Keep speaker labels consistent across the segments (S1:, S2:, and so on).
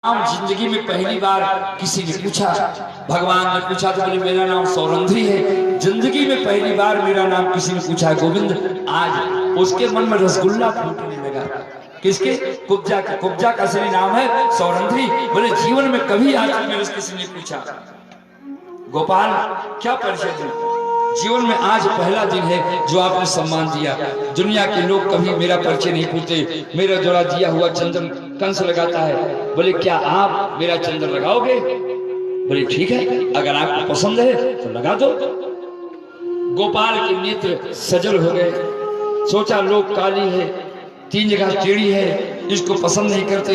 S1: नाम जिंदगी में पहली बार किसी ने पूछा, भगवान ने पूछा तो बोले मेरा नाम सौरंध्री है। जिंदगी में पहली बार मेरा नाम किसी ने पूछा गोविंद। आज उसके मन में रसगुल्ला फूटने लगा। किसके? कुब्जा का। कुब्जा का असली नाम है सौरंध्री। बोले जीवन में कभी आज मेरे किसी ने पूछा गोपाल क्या परिचय दूं? जीवन में आज पहला दिन है जो आपने सम्मान दिया। दुनिया के लोग कभी मेरा परिचय नहीं पूछते। मेरा द्वारा दिया हुआ चंदन कंस लगाता है। बोले क्या आप मेरा चंदन लगाओगे? बोले ठीक है, अगर आपको पसंद है तो लगा दो। गोपाल के नेत्र सजल हो गए। सोचा लोग काली है, 3 जगह टेढ़ी है, इसको पसंद नहीं करते।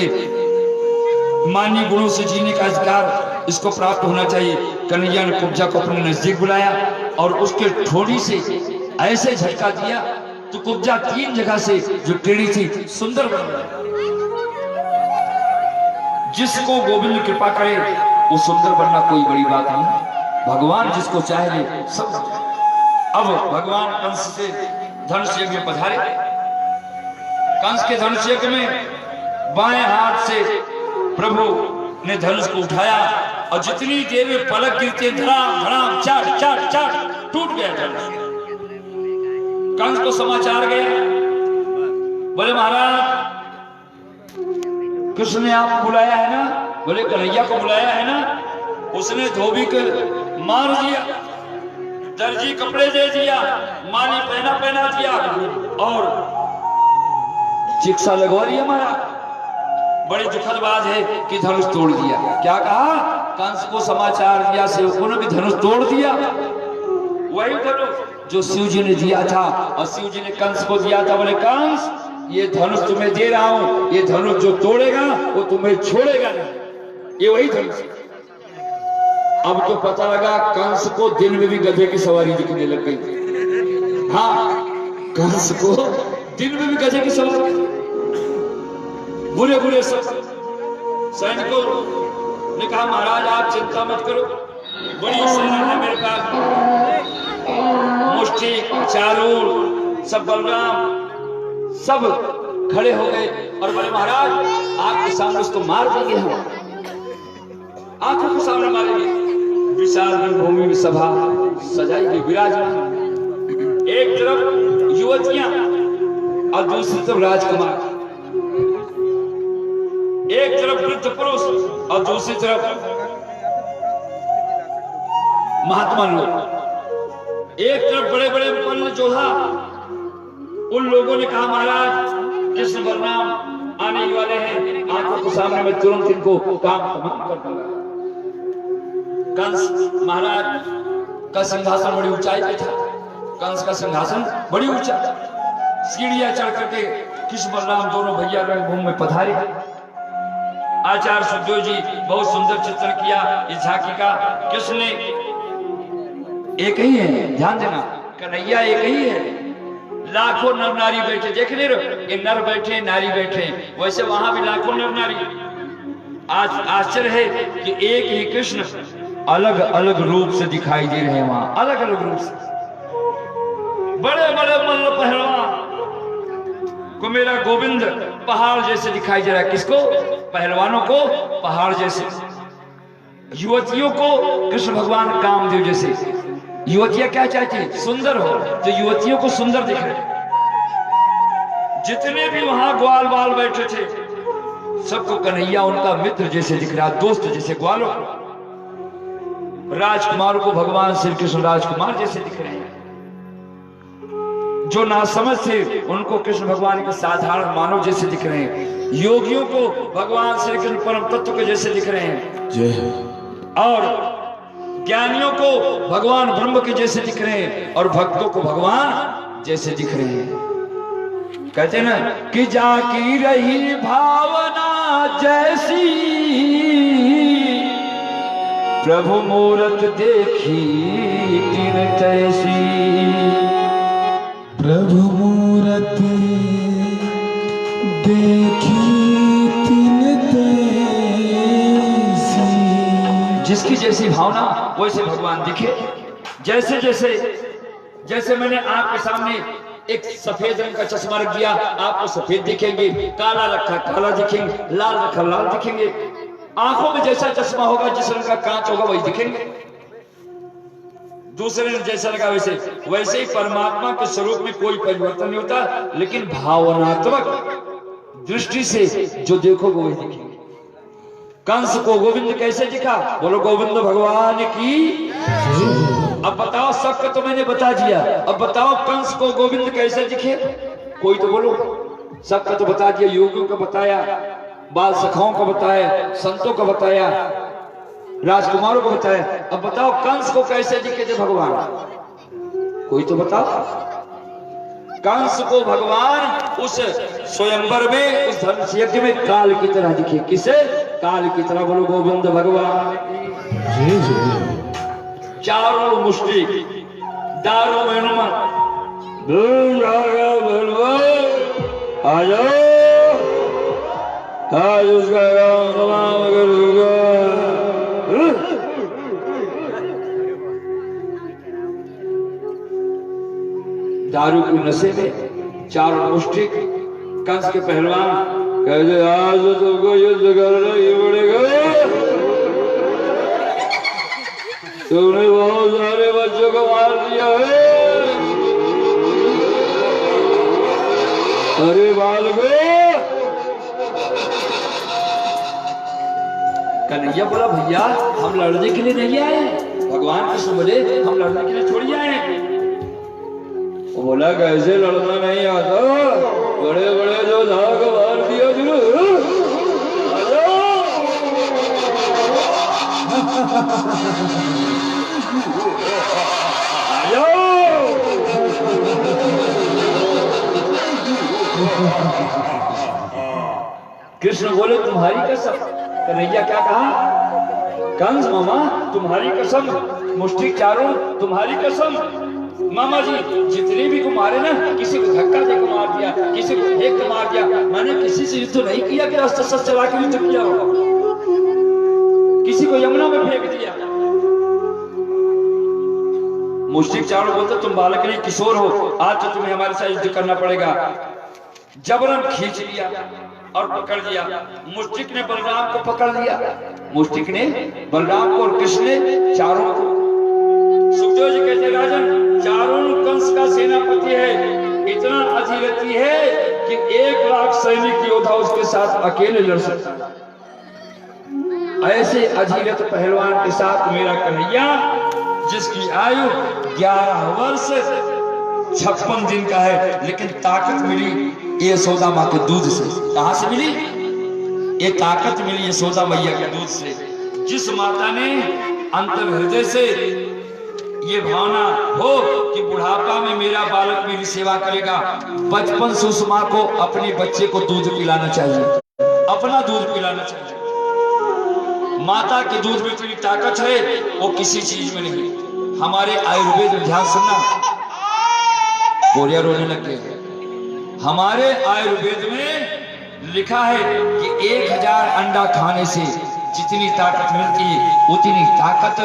S1: मानवीय गुणों से जीने का अधिकार इसको प्राप्त होना चाहिए। कन्हैया ने कुब्जा को अपने नजदीक बुलाया और उसके ठोड़ी से ऐसे झटका दिया तो कुब्जा 3 जगह से जो टेढ़ी थी सुंदर बन गई। जिसको गोविंद कृपा करे वो सुंदर बनना कोई बड़ी बात नहीं। भगवान जिसको चाहे सब। अब भगवान कंस से धनुष यज्ञ में पधारे। कंस के धनुष यज्ञ में बाएं हाथ से प्रभु ने धनुष को उठाया और जितनी देर में पलक गिरते धड़ाम धड़ाम चाट चाट चाट टूट गया धनुष। कंस को समाचार गया। बोले महाराज कृष्ण ने आपको बुलाया है ना? बोले कन्हैया को बुलाया है ना? उसने धोबी को मार दिया, दर्जी कपड़े दे दिया, माली पहना दिया और चिकित्सा लगवा दिया। हमारा बड़ी दुखद बात है कि धनुष तोड़ दिया। क्या कहा? कंस को समाचार दिया सेवकों ने कि धनुष तोड़ दिया। वही धनुष जो शिव जी ने दिया था और शिव जी ने कंस को दिया था। बोले कंस ये धनुष तुम्हें दे रहा हूं, ये धनुष जो तोड़ेगा वो तुम्हें छोड़ेगा नहीं। ये वही धनुष। अब तो पता लगा कंस को दिन में भी गधे की सवारी दिखने लग गई। हाँ, कंस को दिन में भी गधे की सवारी। बुरे बुरे सब सैनिकों ने कहा महाराज आप चिंता मत करो, बड़ी सेना है मेरे पास। मुष्टि चारूर सब बलराम सब खड़े हो गए और बोले महाराज आपके सामने उसको मार देंगे, हम आंखों के सामने मारेंगे। विशाल भूमि में सभा सजाई गई, विराजमान। एक तरफ युवतियां और दूसरी तरफ राजकुमार। एक तरफ वृद्ध पुरुष और दूसरी तरफ महात्मा लोग। एक तरफ बड़े बड़े विपन्न जोधा। उन लोगों ने कहा महाराज कृष्ण बलराम आने ही वाले हैं, आंखों के सामने में तुरंत इनको काम तमाम कर दूंगा। कंस महाराज का सिंहासन बड़ी ऊंचाई पे था। कंस का सिंहासन बड़ी ऊंचा। सीढ़ियां चढ़ करके कृष्ण बलराम दोनों भैया रणभूमि में पधारे। आचार्य सुखदेव जी बहुत सुंदर चित्रण किया इस झांकी का। कृष्ण ने एक ही है, ध्यान देना, कन्हैया एक ही है। लाखों नर नारी बैठे, देख ले रहे, ये नर बैठे नारी बैठे, वैसे वहां भी लाखों नर नारी। आज आश्चर्य है कि एक ही कृष्ण अलग अलग रूप से दिखाई दे रहे हैं वहां, अलग अलग रूप से। बड़े बड़े मल्ल पहलवान को मेरा गोविंद पहाड़ जैसे दिखाई दे रहा है। किसको? पहलवानों को पहाड़ जैसे, युवतियों को कृष्ण भगवान कामदेव जैसे। युवतियां क्या चाहती है? सुंदर हो, तो युवतियों को सुंदर दिख रहे। जितने भी वहां ग्वाल बाल बैठे थे सबको कन्हैया उनका मित्र जैसे दिख रहा, दोस्त जैसे ग्वालों। राजकुमारों को भगवान श्री कृष्ण राजकुमार जैसे दिख रहे हैं। जो नासमझ थे उनको कृष्ण भगवान के साधारण मानव जैसे दिख रहे हैं। योगियों को भगवान श्री कृष्ण परम तत्व के जैसे दिख रहे हैं। जय। और ज्ञानियों को भगवान ब्रह्म के जैसे दिख रहे हैं और भक्तों को भगवान जैसे दिख रहे हैं। कहते ना कि जाकी रही भावना जैसी प्रभु मूरत देखी तिन तैसी।
S2: प्रभु मूरत देखी तिन तैसी।
S1: जिसकी जैसी भावना वैसे भगवान दिखे। जैसे जैसे जैसे मैंने आपके सामने एक सफेद रंग का चश्मा रख दिया, आपको सफेद दिखेंगे, काला रखा काला दिखेंगे, लाल रखा लाल दिखेंगे। आंखों में जैसा चश्मा होगा, जिस रंग का कांच होगा वही दिखेंगे। दूसरे ने जैसा लगा वैसे ही परमात्मा के स्वरूप में कोई परिवर्तन नहीं होता, लेकिन भावनात्मक दृष्टि से जो देखोगे वही दिखेंगे। कंस को गोविंद कैसे दिखा? बोलो गोविंद भगवान की। अब बताओ, सबको तो मैंने बता दिया, अब बताओ कंस को गोविंद कैसे दिखे? कोई तो बोलो। सबका तो बता दिया, योगियों का बताया, बाल सखाओं का बताया, संतों का बताया, राजकुमारों को बताया। अब बताओ कंस को कैसे दिखे थे भगवान? कोई तो बताओ। कंस को भगवान उस स्वयंवर में, उस धर्म यज्ञ में काल की तरह दिखे। किसे? काल की तरह। बोलो गोविंद भगवान। चारों मुष्टि दारू में आ जाओ, आज उसका दारू की नशे में चारों मुष्टिक कंस के पहलवान कहते आज तो तुमको युद्ध करना ही पड़ेगा। तुमने बहुत सारे बच्चों को मार दिया है। अरे बालको। कन्हैया बोला भैया हम लड़ने के लिए नहीं आए, भगवान कृष्ण बोले हम लड़ने के लिए थोड़ी आए हैं। वो बोला कैसे लड़ना नहीं आता, बड़े बड़े जो धाग मार दिया कृष्ण बोले तुम्हारी कसम। कन्हैया क्या कहा? कंस मामा तुम्हारी कसम, मुष्टिक चारों तुम्हारी कसम। मामा जी जितने भी को मारे ना, किसी को धक्का देकर मार दिया, किसी को फेंक कर मार दिया, मैंने किसी से युद्ध नहीं किया कि अस्त्र शस्त्र चला के युद्ध किया होगा, किसी को यमुना में फेंक दिया। मुष्टिक चारों बोलते तुम बालक नहीं किशोर हो, आज तो तुम्हें हमारे साथ युद्ध करना पड़ेगा। जबरन खींच लिया और पकड़ लिया। मुष्टिक ने बलराम को पकड़ लिया, मुष्टिक ने बलराम को और कृष्ण ने चारों को। सुखदेव जी कहते राजन चारों कंस का सेनापति है, इतना अधीरथी है कि 1 लाख सैनिक योद्धा उसके साथ अकेले लड़ सकता है। ऐसे अधीरथ पहलवान के साथ मेरा कन्हैया, जिसकी आयु 11 वर्ष 56 दिन का है, लेकिन ताकत मिली यशोदा माँ के दूध से। कहां से मिली ये ताकत? मिली यशोदा मैया के दूध से। जिस माता ने अंतर हृदय से ये भावना हो कि बुढ़ापा में मेरा बालक मेरी सेवा करेगा, बचपन से उस माँ को अपने बच्चे को दूध पिलाना चाहिए, अपना दूध पिलाना चाहिए। माता के दूध में इतनी ताकत है, वो किसी चीज में नहीं। हमारे आयुर्वेद में ध्यान सुनना, कोरिया रोने लग गए। हमारे आयुर्वेद में लिखा है कि 1000 अंडा खाने से जितनी ताकत मिलती है, उतनी ताकत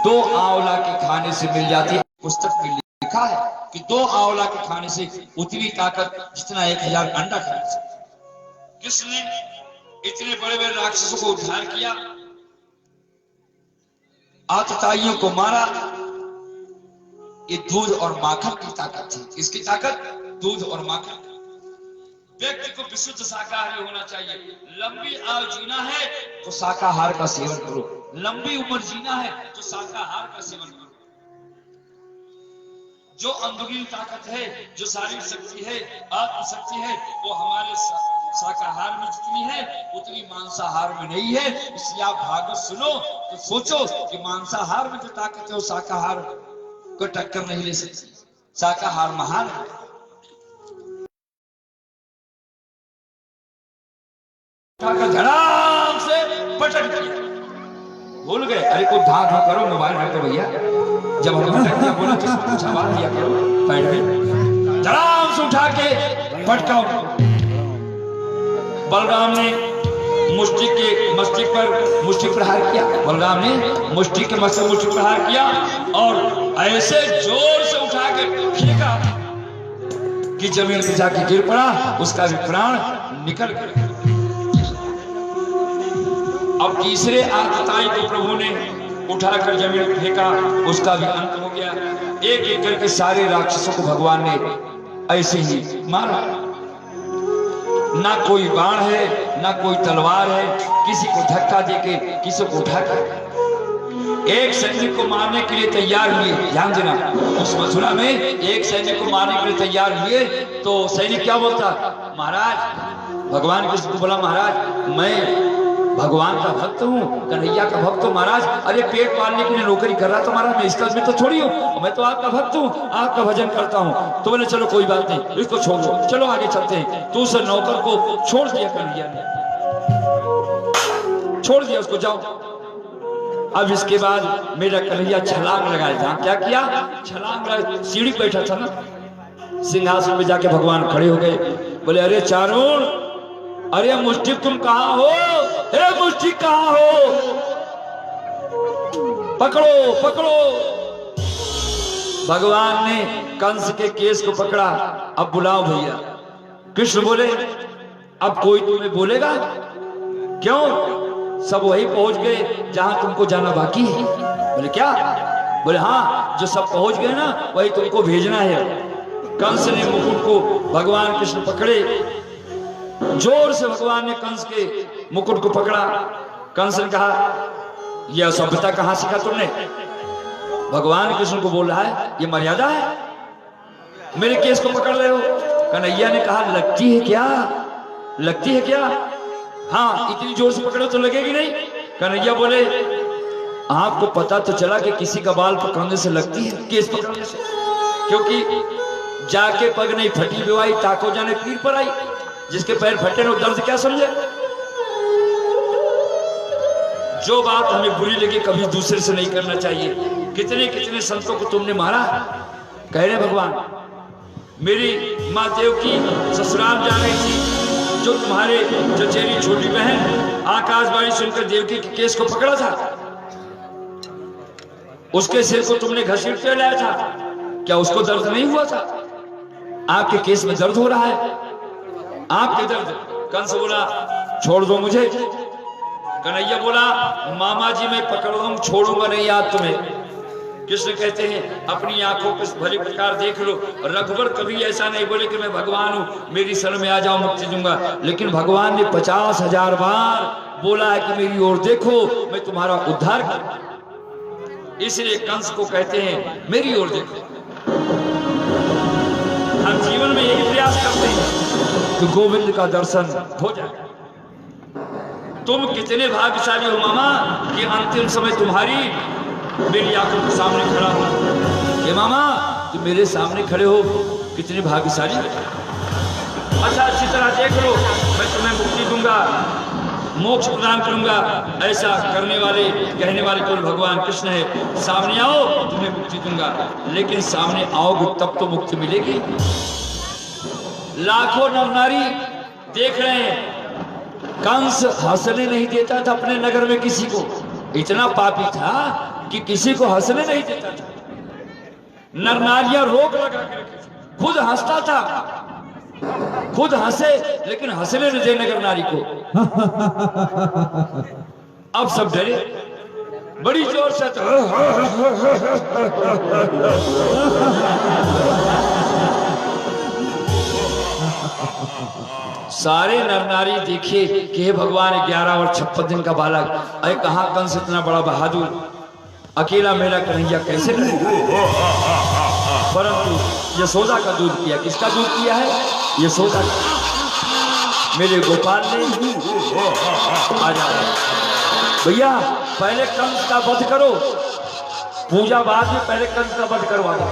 S1: 2 आंवला के खाने से मिल जाती है। पुस्तक में लिखा है कि 2 आंवला के खाने से उतनी ताकत जितना 1000 अंडा खाने से। किसने इतने बड़े बड़े राक्षसों को उद्धार किया, आतताइयों को मारा? ये दूध और माखन की ताकत थी। इसकी ताकत दूध और माखन। व्यक्ति को विशुद्ध शाकाहारी होना चाहिए। लंबी आयु जीना है तो शाकाहार का सेवन करो, लंबी उम्र जीना है तो शाकाहार का सेवन करो। जो अंदरूनी ताकत है, जो शारीरिक शक्ति है, आत्मशक्ति है, वो हमारे शाकाहार में जितनी है उतनी मांसाहार में नहीं है। इसलिए आप भागवत सुनो तो सोचो कि मांसाहार में जो ताकत है वो शाकाहार को टक्कर नहीं ले सकती। शाकाहार महान है। धड़ाम से पटक दिया, भूल गए। अरे को धाक करो, मोबाइल रखो भैया। जब हम पटक दिया बोला किसी को कुछ आवाज दिया करो, पैर में धड़ाम से उठा के पटका। बलराम ने मुष्टिक के मस्तिष्क पर मुष्टिक प्रहार किया। बलराम ने मुष्टिक के मस्तिष्क मुष्टिक प्रहार किया और ऐसे जोर से उठा के फेंका कि जमीन पे जाके गिर पड़ा। उसका भी प्राण निकल गया। अब तीसरे आतताई को प्रभु ने उठाकर जमीन में फेंका, उसका भी अंत हो गया। एक एक करके सारे राक्षसों को भगवान ने ऐसे ही मारा। ना कोई बाण है, ना कोई तलवार है, किसी को धक्का देके, किसी को उठाकर। एक सैनिक को मारने के लिए तैयार हुए, ध्यान देना, उस मथुरा में एक सैनिक को मारने के लिए तैयार हुए तो सैनिक क्या बोलता, महाराज, भगवान कृष्ण को बोला, महाराज मैं भगवान का भक्त हूँ, कन्हैया का भक्त हूँ महाराज। अरे पेट पालने के लिए नौकरी कर रहा था महाराज, मैं इसका में तो छोड़ी हूँ, मैं तो आपका भक्त हूँ, आपका भजन करता हूँ। तो बोले चलो कोई बात नहीं, इसको छोड़ दो, चलो आगे चलते हैं। तो उस नौकर को छोड़ दिया कन्हैया ने, छोड़ दिया उसको, जाओ। अब इसके बाद मेरा कन्हैया छलांग लगाया था। क्या किया, छलांग लगा, सीढ़ी बैठा था ना, सिंहासन में जाके भगवान खड़े हो गए। बोले अरे चारुण, अरे मुष्टिक तुम कहाँ हो, अरे मुष्टिक कहाँ हो, पकड़ो पकड़ो। भगवान ने कंस के केस को पकड़ा, अब बुलाओ भैया। कृष्ण बोले अब कोई तुम्हें बोलेगा, क्यों, सब वही पहुंच गए जहां तुमको जाना बाकी है। बोले क्या, बोले हाँ, जो सब पहुंच गए ना वही तुमको भेजना है। कंस ने मुकुट को भगवान कृष्ण पकड़े, जोर से भगवान ने कंस के मुकुट को पकड़ा। कंस ने कहा यह सभ्यता कहां सीखा तुमने। भगवान कृष्ण को बोल रहा है ये मर्यादा है, मेरे केस को पकड़ रहे हो। कन्हैया ने कहा लगती है क्या, लगती है क्या, हाँ इतनी जोर से पकड़ो तो लगेगी नहीं। कन्हैया बोले आपको पता तो चला कि किसी का बाल पकड़ने से लगती है, केस पकड़ने से, क्योंकि जाके पग नहीं फटी बेवाई, ताको जाने पीर पर आई, जिसके पैर फटे ना दर्द क्या समझे। जो बात हमें बुरी लगी कभी दूसरे से नहीं करना चाहिए। कितने कितने संतों को तुमने मारा, कह रहे भगवान मेरी माँ देवकी ससुराल जा रही थी, जो तुम्हारे चचेरी छोटी बहन आकाशवाणी सुनकर देवकी के केस को पकड़ा था, उसके सिर को तुमने घसीट के लाया था, क्या उसको दर्द नहीं हुआ था। आपके केस में दर्द हो रहा है, आपके दर्द। कंस बोला छोड़ दो मुझे। कन्हैया बोला मामा जी मैं पकड़ लूं, छोड़ूंगा नहीं आज तुम्हें। कृष्ण कहते हैं अपनी आंखों के भले प्रकार देख लो, रघुवर कभी ऐसा नहीं बोले कि मैं भगवान हूं, मेरी शरण में आ जाओ मुक्ति दूंगा। लेकिन भगवान ने 50,000 बार बोला है कि मेरी ओर देखो, मैं तुम्हारा उद्धार करूं। इसलिए कंस को कहते हैं मेरी ओर देखो। हम जीवन में यही प्रयास करते हैं कि गोविंद का दर्शन हो जाए। तुम कितने भाग्यशाली हो मामा कि अंतिम समय तुम्हारी मेरी आंखों के सामने खड़ा हो। ये मामा तुम मेरे सामने खड़े हो, कितने भाग्यशाली। अच्छा अच्छी तरह देख लो, मैं तुम्हें मुक्ति दूंगा, मोक्ष प्रदान करूंगा। ऐसा करने वाले कहने वाले केवल भगवान कृष्ण है। सामने आओ तुम्हें मुक्ति दूंगा, लेकिन सामने आओगे तब तो मुक्ति मिलेगी। लाखों नर नारी देख रहे हैं, कंस हंसने नहीं देता था अपने नगर में किसी को, इतना पापी था कि किसी को हंसने नहीं देता था। नर नारियां रोक लगा के रखी, खुद हंसता था, खुद हंसे लेकिन हंसने न दे नगर नारी को। अब सब डरे, बड़ी जोर से सारे नर नारी देखिए कि हे भगवान 11 और 56 दिन का बालक, अरे कहां कंस इतना बड़ा बहादुर, अकेला मेरा कन्हैया कैसे लड़ेगा। परंतु यशोदा का दूध किया। किसका दूध किया है, यशोदा का। मेरे गोपाल ने आ जाए भैया, पहले कंस का वध करो, पूजा बाद में पहले कंस का वध करवा दो,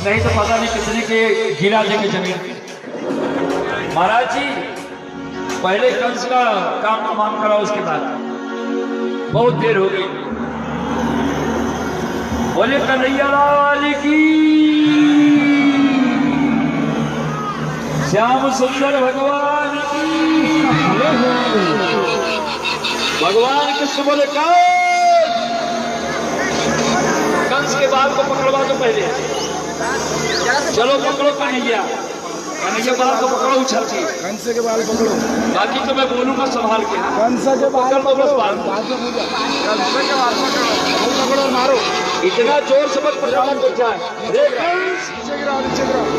S1: नहीं तो पता नहीं कितने के गिरा देंगे जमीन। महाराज जी पहले कंस का काम तमाम कराओ, उसके बाद। बहुत देर हो गई। बोले कन्हैया लाल की, श्याम सुंदर भगवान की। भगवान कृष्ण बोले कंस के बाल को पकड़वा दो पहले, चलो पकड़ो कन्हैया। कन्हैया बाल को पकड़ो उछल के,
S2: कंस के बाल पकड़ो,
S1: बाकी तो मैं बोलूंगा संभाल के। हाँ?
S2: कंस के बाल
S1: पकड़ लो बस बाल।
S2: कंस के बाल पकड़ो, मारो।
S1: इतना जोर से मत पकड़ना बच्चा। रे कंस,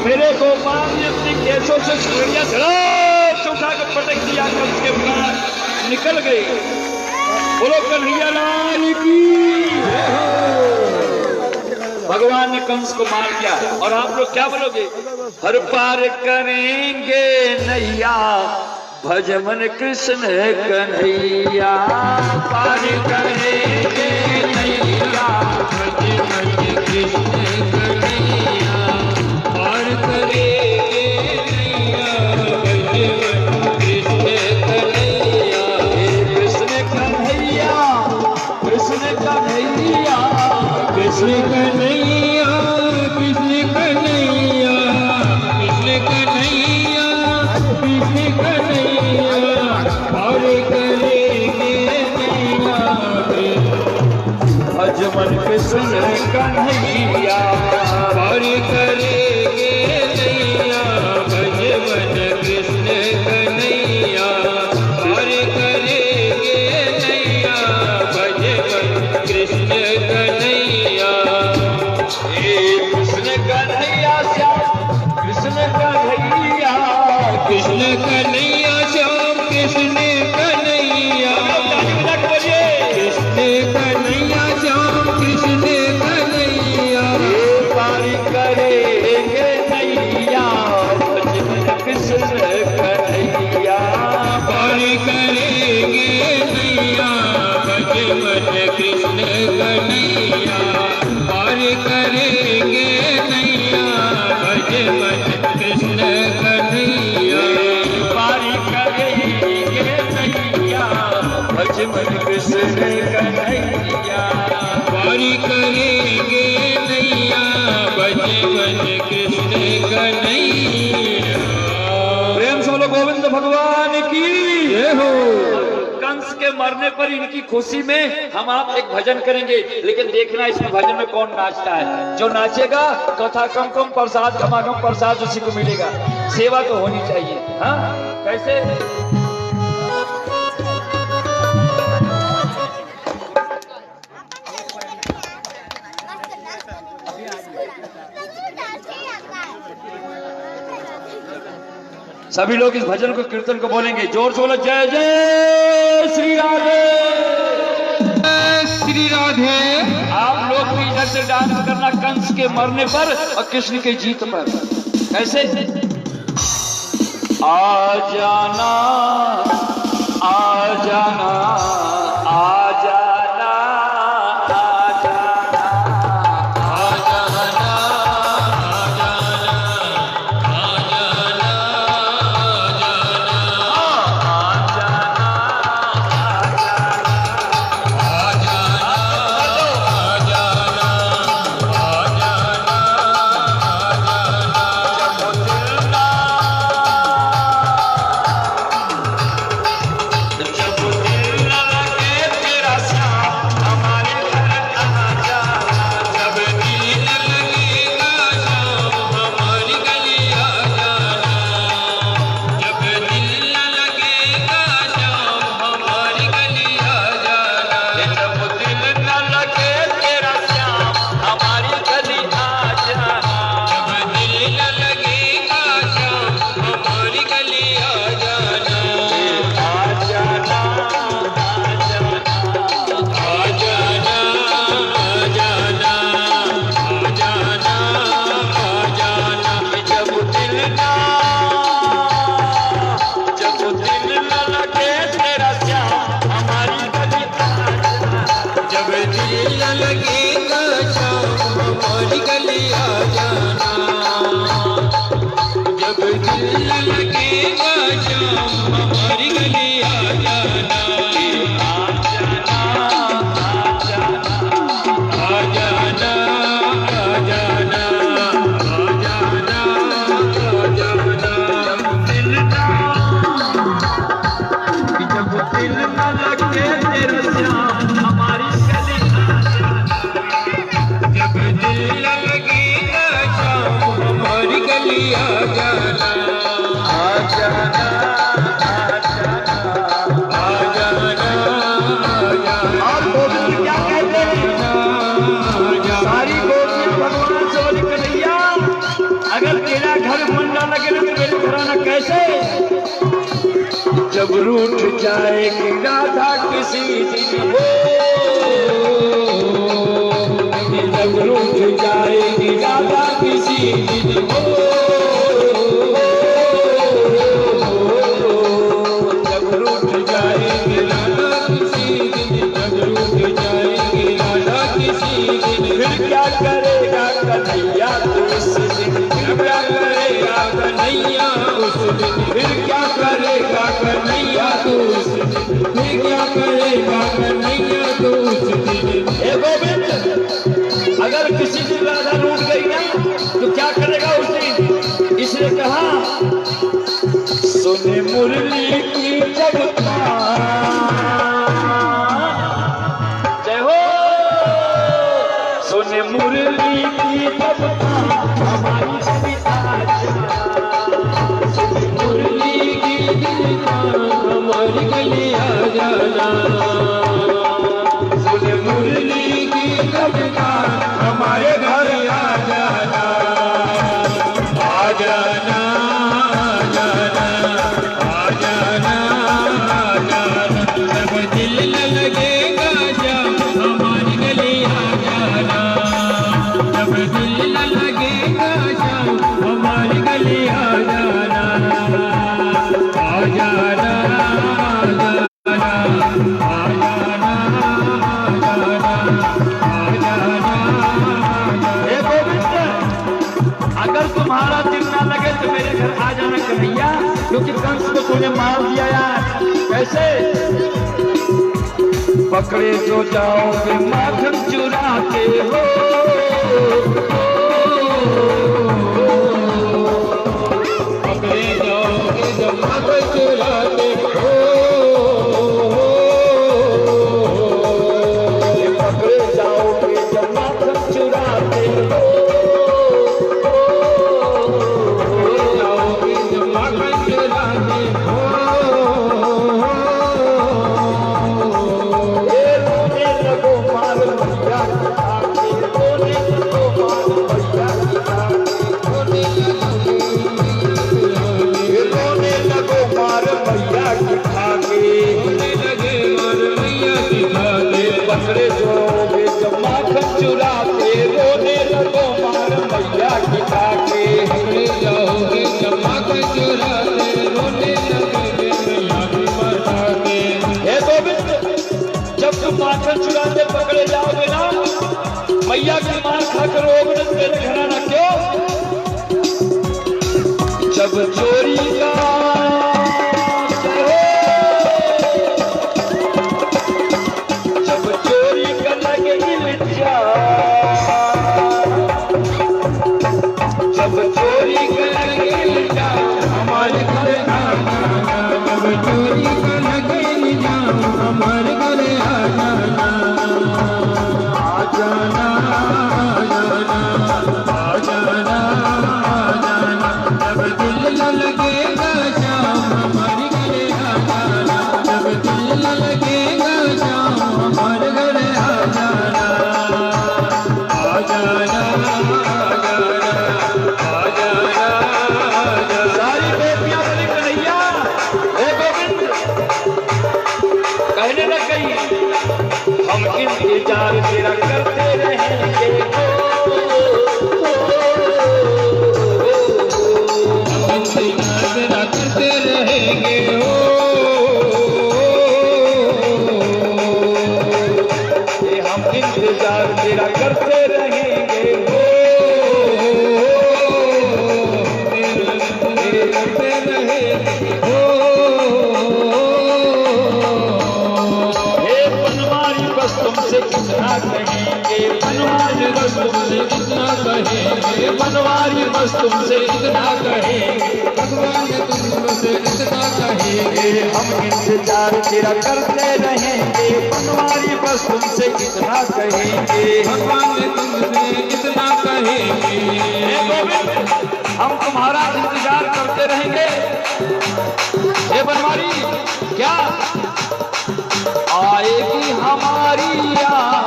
S1: मेरे गोपाल ने अपनी केसों से छुरियां धड़ाम से उठा कर पटक दिया, कंस के प्राण निकल गए। बोलो कन्हैया लाल की। भगवान ने कंस को मार दिया। और आप लोग क्या बोलोगे? हर पार करेंगे नैया भजमन कृष्ण कन्हैया, पार करेंगे नैया भजमन कृष्ण कन्हैया, पार करेंगे नैया भजमन कृष्ण कन्हैया, कृष्ण कन्हैया, कृष्ण कन्हैया, कृष्ण कन्हैया, कृष्ण कन्हैया, कृष्ण कन्हैया, कृष्ण कन्हैया, पार करेंगे नैया भजमन कृष्ण कन्हैया, पार करेंगे नैया भजमन कृष्ण कन्हैया, पार करेंगे नैया भजमन कृष्ण कन्हैया। कृष्ण कन्हैया श्याम कृष्ण कन्हैया, कृष्ण कन्हैया श्याम कृष्ण कन्हैया, कृष्ण कन्हैया श्याम कृष्ण कन्हैया, पार करेंगे नैया भजमन कृष्ण कन्हैया, पार करेंगे नैया भजमन कृष्ण कन्हैया, पार करेंगे नैया भजमन कृष्ण कन्हैया, पार करेंगे नैया भजमन कृष्ण कन्हैया, पार करेंगे नैया भजमन कृष्ण कन्हैया। प्रेम से बोलो गोविंद भगवान की जय हो। कंस के मरने पर इनकी खुशी में हम आप एक भजन करेंगे, लेकिन देखना इसमें भजन में कौन नाचता है। जो नाचेगा कथा कम कम प्रसाद खमागम प्रसाद उसी को मिलेगा। सेवा तो होनी चाहिए। हाँ कैसे? सभी लोग इस भजन को कीर्तन को बोलेंगे, जोर से बोलो जय जय श्री राधे,
S2: श्री राधे।
S1: आप लोग भी इधर से डांस करना कंस के मरने पर और कृष्ण के जीत पर। कैसे? आ जाना आ जाना आ जाना आ जाना आ जाना जब दिल रूठ जाएगी राधा किसी दिन हो, जब रूठ जाएगी राधा किसी दिन हो, जब रूठ जाएगी राधा किसी दिन, जब रूठ जाएगी राधा किसी दिन, फिर क्या करेगा कन्हैया तो उस दिन, फिर क्या करेगा कन्हैया उस दिन, फिर क्या करेगा कन्हैया तो उस दिन, फिर क्या करेगा कन्हैया तो उस दिन। हे गोविंद, अगर किसी दिन राधा रूठ गई ना तो क्या करेगा उस दिन? इसने कहा सुने मुरली की जब जय हो, सुने मुरली की जब हमारी कविता, सुने मुरली की हमारी गली आ जाना, सुने मुरली की कविता हमारे घर आ जाना, आ जाना, आ जाना, आ जाना, आ जाना, जब दिल न लगेगा जब हमारी गली आ जाना, जब दिल न लगेगा जब हमारी गली आ जाना, आ जाना, आ जाना, आ जाना, अगर तुम्हारा दिल ना लगे तो मेरे घर आ जाना कन्हैया, क्योंकि कंस को तूने मार दिया यार। कैसे? पकड़े जो जाओगे माखन चुराते हो, पकड़े जाओगे जब माखन चुराते हो, पकड़े जाओगे जब माखन चुराते हो, पकड़े जाओगे जब माखन चुराते, रोने लगो मार मैया की खाके, पकड़े जाओगे जब माखन चुराते, रोने लगोगे मैया की खाके। हे गोविंद, जब तुम माखन चुराते पकड़े जाओगे ना, मैया की मार खाकर रोगे तो मेरे घर आना क्यों? जब चोरी का इंतजार तेरा करते रहेंगे, इंतजार तेरा करते रहेंगे हो, हम इंतजार तेरा करते रहेंगे हो, करते रहेंगे हो। तुमसे कितना कहेंगे बनवारी, बस तुमसे कितना कहेंगे बनवारी, बस तुमसे कितना कहेंगे भगवान, तुमसे कितना कहेंगे, हम इंतजार तेरा करते रहेंगे बनवारी, बस तुमसे कितना कहेंगे भगवान, तुमसे कितना कहेंगे। हम तुम्हारा इंतजार करते रहेंगे हे बनवारी, क्या आएगी हमारी याद,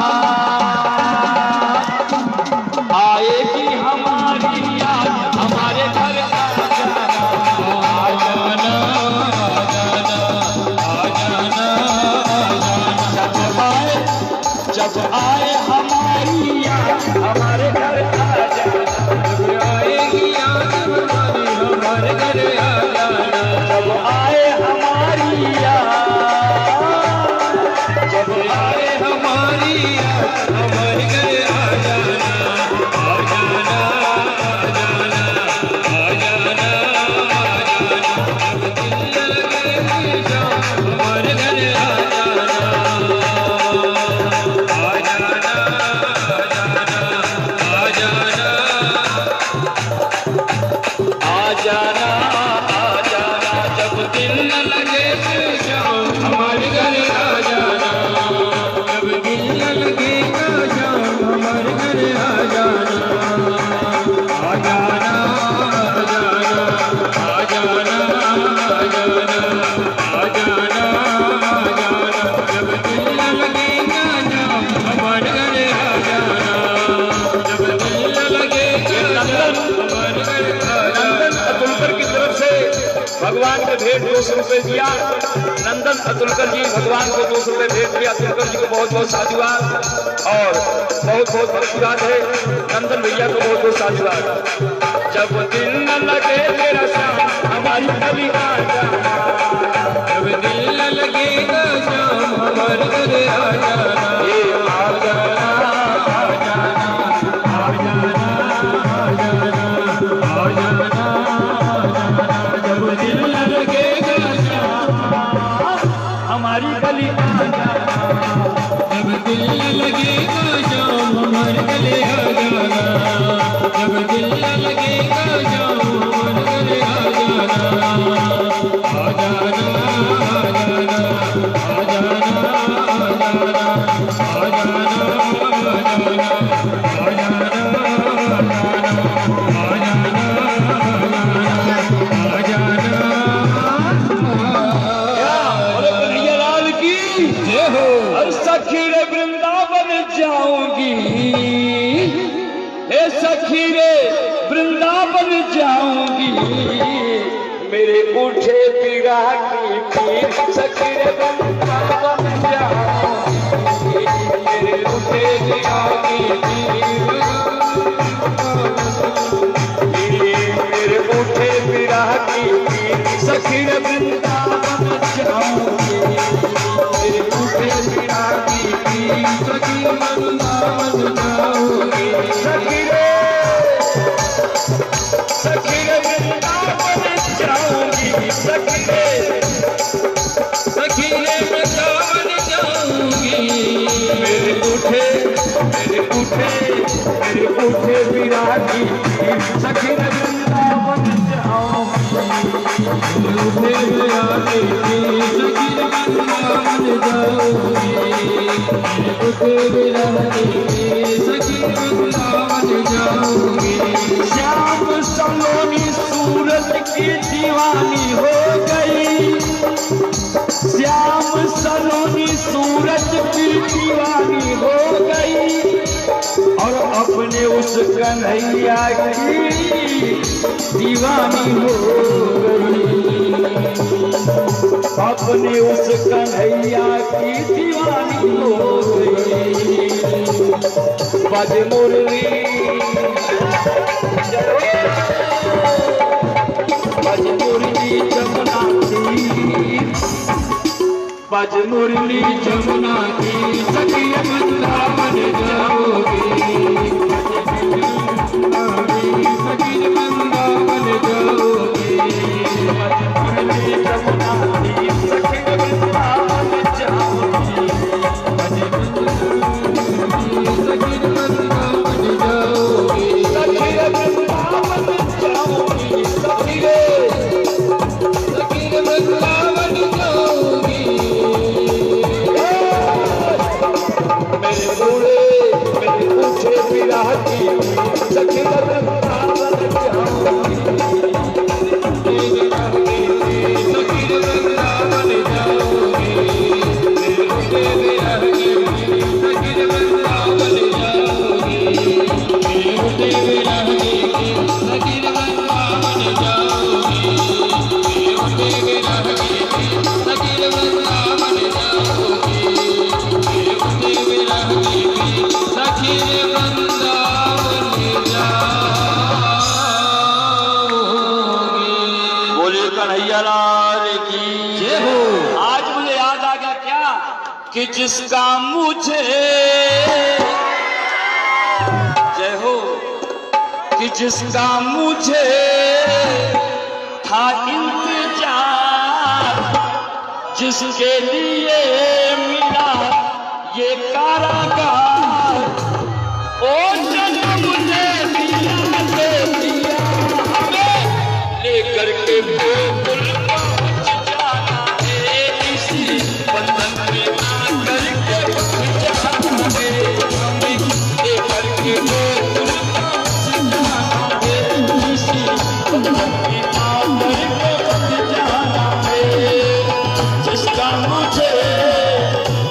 S1: आएगी हमारी याद, हमारे घर आ जाना, आ जाना, आ जाना, जब आए हमारी याद हमारे घर आ जाना,
S2: जब आएगी याद हमारे घर आ जाना,
S1: जब आए हमारी याद,
S2: जब आए हमारी याद हमारे घर आ जाना, आ जाना, आ जाना, आ जाना, आ जाना, जब दिल लगे शाम हमारे घर आ जाना, आ जाना, आ जाना,
S1: आ जाना, आ जाना,
S2: जब दिल लगे शाम हमारे घर आ जाना, जब दिल लगे शाम हमारे घर आ जाना, आ जाना, आ जाना, आ जाना, आ जाना, आ जाना, आ जाना, जब दिल लगे शाम हमारे घर आ जाना, जब दिल लगे हमारे घर आ
S1: नंदन
S2: जाना।
S1: अतुलकर की तरफ से भगवान को भेंट 200 रुपए दिया। नंदन अतुलकर जी भगवान को 200 रुपए भेंट दिया। अतुलकर जी को बहुत बहुत साधुवाद और बहुत बहुत आशीर्वाद है। नंदन भैया को बहुत बहुत साधुवाद। जब दिल न लगे तेरा शाम हमारी गली आ जाना,
S2: जब दिल लगेगा शाम हमारे घर आ जाना,
S1: ये आ जाना,
S2: आ जाना, आ जाना, आ जाना, आ जाना, आ जाना, जब दिल लगेगा शाम
S1: हमारी गली आ जाना,
S2: जब दिल लगेगा शाम हमारे गले आ जाना, जब दिल लगेगा शाम हमारे गले आ जाना, आ जाना, आ जाना, आ जाना, आ जाना, आ जाना, आ जाना, आ जाना,
S1: बोले कन्हैया लाल की
S2: जय हो।
S1: और सखी रे वृंदावन जाऊंगी, हे सखी रे वृंदावन जाऊंगी, मेरे उठे पीरा की पीर, सखी रे वृंदावन जाऊंगी, मेरे उठे पीरा की पीर, मेरे उठे पीरा की पीर, सखी रे वृंदावन जाऊंगी, मेरे उठे पीरा की पीर,
S2: सखी वृंदावन जाओगे,
S1: सखी रे वृंदावन जाऊंगी, सखी रे
S2: सखी रे वृंदावन जाऊंगी,
S1: मेरे उठे विरागी, सखी रे वृंदावन जाऊंगी,
S2: उठे आगे सखी रे वृंदावन जाऊंगी, उठे आगे सखी रे वृंदावन जाऊंगी,
S1: श्याम सलोनी सूरत की दीवानी हो गई, श्याम सलोनी सूरत की दीवानी हो गई, और अपने उस कन्हैया की दीवानी हो गई, अपने उस कन्हैया की दीवानी हो गई। बज मुरली बज मुरली जमुना तीर, बज मुरली
S2: जमुना की सखी वृंदावन जाओगे, सखी वृंदावन जाओगे,
S1: मुरली जमुना तीर, सखी वृंदावन जाऊंगी,
S2: सखी वृंदावन जाओगे,
S1: सखी वृंदावन जाऊंगी, सखी
S2: सखी वृंदावन जाओगे,
S1: मेरे बूढ़े मेरे पूछे विरागी, सखी वृंदावन जाऊंगी,
S2: सखी वृंदावन जाओगे, सखी वृंदावन जाओगे, सखी वृंदावन जाओगे, सखी वृंदावन जाओगे,
S1: जिसका मुझे जय हो कि जिसका मुझे था इंतजार, जिसके लिए मिला ये कारागार, ओ जन्म मुझे दिया दे दिया हमें, लेकर के गोकुल पहुंच जाना है, इसी बंधन में आकर के बंध जाना है हमें, लेकर के गोकुल पहुंच जाना है, इसी बंधन में आकर के बंध जाना है, जिसका मुझे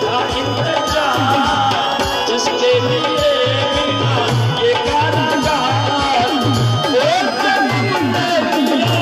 S1: था इंतजार, जिसके लिए मिला ये कारागार, ओ जन्म दे दिया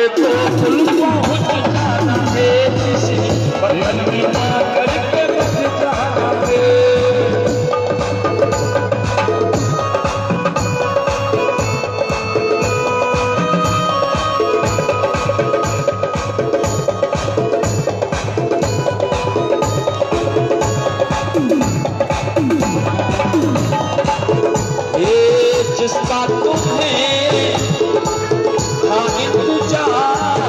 S1: करके तो फूल पहुंच जाना है किसी बदन में ना करके बच जाना है। जिसका तुम्हें था इंतजार,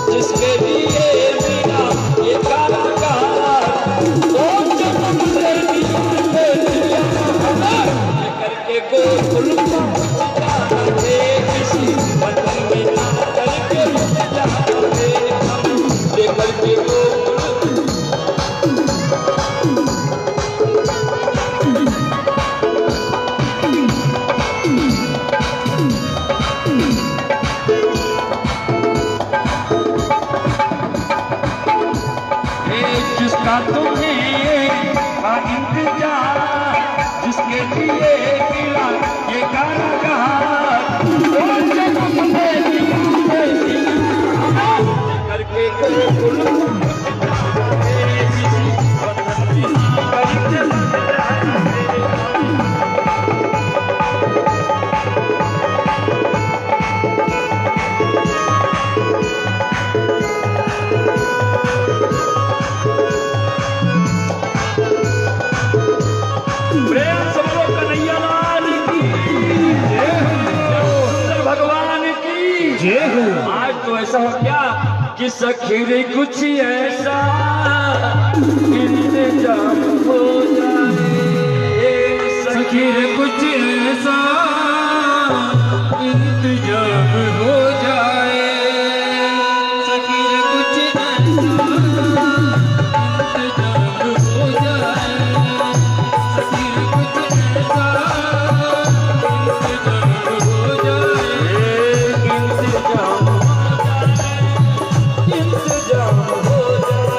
S1: जिसके लिए मेरा ये कारागार, वो जन्म से दिया करके गोकुल पहुंच जाना है किसी बदन में ना करके बच जाना है लेकर के गोकुल। जिसका तुम्हें था इंतजार, जिसके लिए मिला ये कारागार, वो जन्म से दिया करके गोकुल किसी बदन में ना करके बच जाना आज तो ऐसा हो क्या कि सखीर कुछ ऐसा इंतजाम हो जाए,
S2: सखीर कुछ ऐसा इंतजाम हो जाए, सखीर कुछ ऐसा इंतजाम हो जाए, सखीर कुछ ऐसा इंतजाम हो जाए,
S1: इंतजाम हो जाए,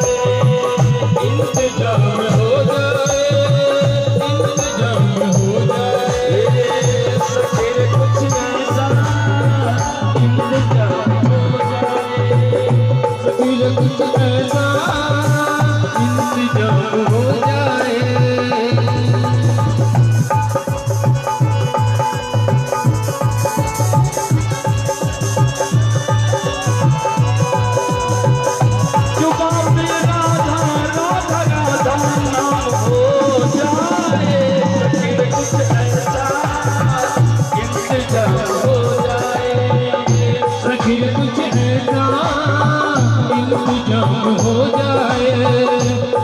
S1: इंतजाम हो जाए,
S2: इंतजाम हो जाए,
S1: सखीर कुछ ऐसा इंतजाम हो जाए,
S2: सखीर कुछ ऐसा इंतजाम हो जाए। सखीर कुछ ऐसा इंतजाम हो जाए, सखीर कुछ ऐसा इंतजाम हो जाए,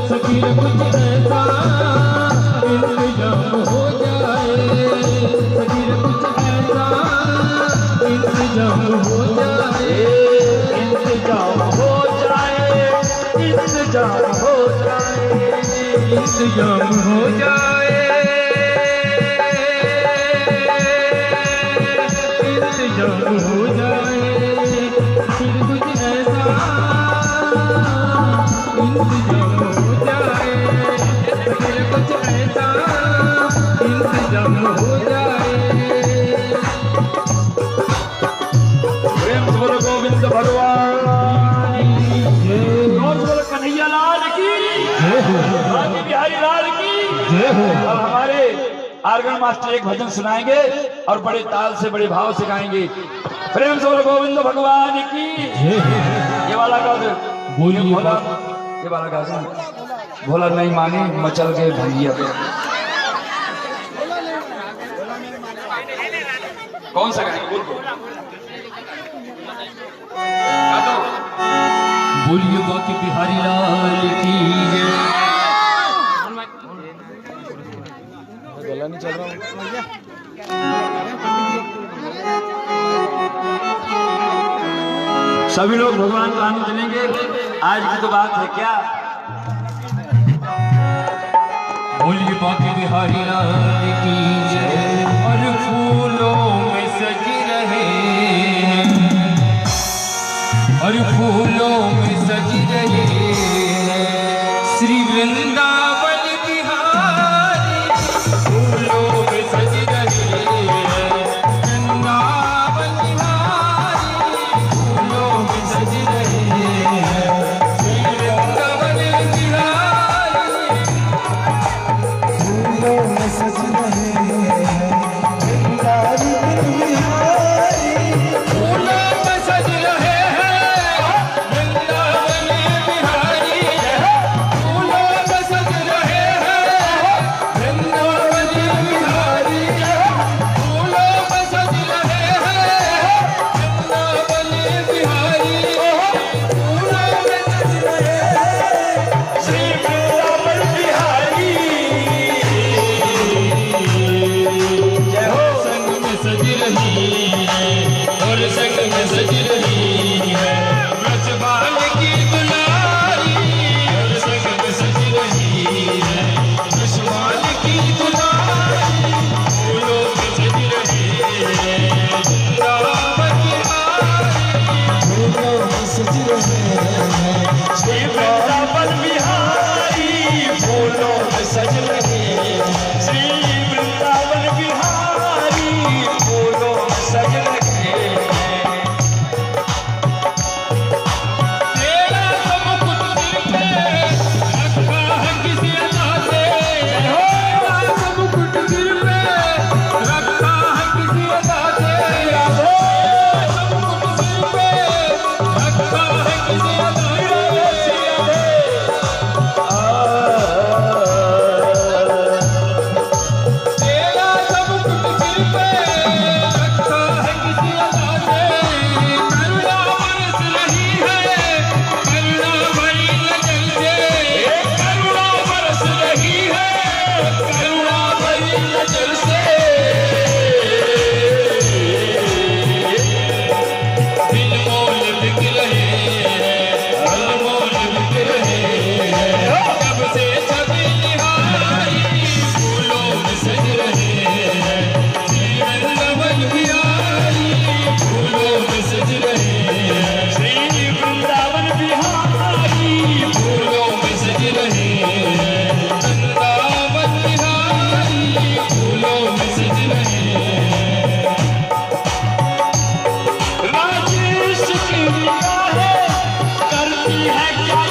S2: सखीर कुछ ऐसा इंतजाम हो जाए,
S1: इंतजाम हो जाए, इंतजाम हो जाए,
S2: इंतजाम हो जाए, इंतजाम हो जाए, फिर कुछ ऐसा इंतजाम हो जाए, फिर कुछ ऐसा इंतजाम हो जाए।
S1: प्रेम से बोलो गोविंद भगवान की जय, और बोलो कन्हैया लाल की जय, बिहारी लाल की जय। अब हमारे आर्गन मास्टर एक भजन सुनाएंगे और बड़े ताल से बड़े भाव से गाएंगे। प्रेम से बोलो गोविंद भगवान की जय। ये वाला गा दो, बोलिए भोला, ये वाला गा दो, भोला नहीं माने मचल के भंगिया पे। कौन सा गाएंगे बोल दो, गा दो।
S2: बोलिए बाकी बिहारी लाल की जय।
S3: गला नहीं चल रहा हूँ।
S1: सभी लोग भगवान का आनंद लेंगे। आज की तो बात है क्या,
S2: बोलिए बाकी बिहारी लाल की जय। और फूलों में सज रहे हैं, और फूलों में सज रहे हैं श्री वृंदावन बिहारी, फूलों में सज रहे हैं वृंदावन बिहारी, में सज रही है ब्रजबाल की दुलारी हर संग में सज रही है ब्रजबाल की दुलारी फूलों में सज रही है वृंदावन बिहारी
S3: फूलों में सज रहे हैं
S2: श्री वृंदावन बिहारी फूलों में सज रहे हैं श्री वृंदावन बिहारी फूलों में सज रहे हैं तेरा सब कुछ दिल पे रखा है किसी अदा से तेरा सब कुछ दिल पे रखा है किसी अदा से तेरा सब कुछ दिल पे रखा है किसी अदा से तेरा सब कुछ दिल पे रखा है किसी अदा से करुणा बरस रही है करुणा भरी नजर से करुणा बरस रही है करुणा भरी नजर से दिल मोल बिक रहे हैं अनमोल बिक रहे हैं जब से छवि निहारी फूलों में सज रहे हैं श्री वृंदावन बिहारी फूलों में सज रहे हैं श्री वृंदावन बिहारी फूलों में सज रहे हैं वृंदावन बिहारी फूलों में सज रहे हैं राजेश की निगाहें करती है क्या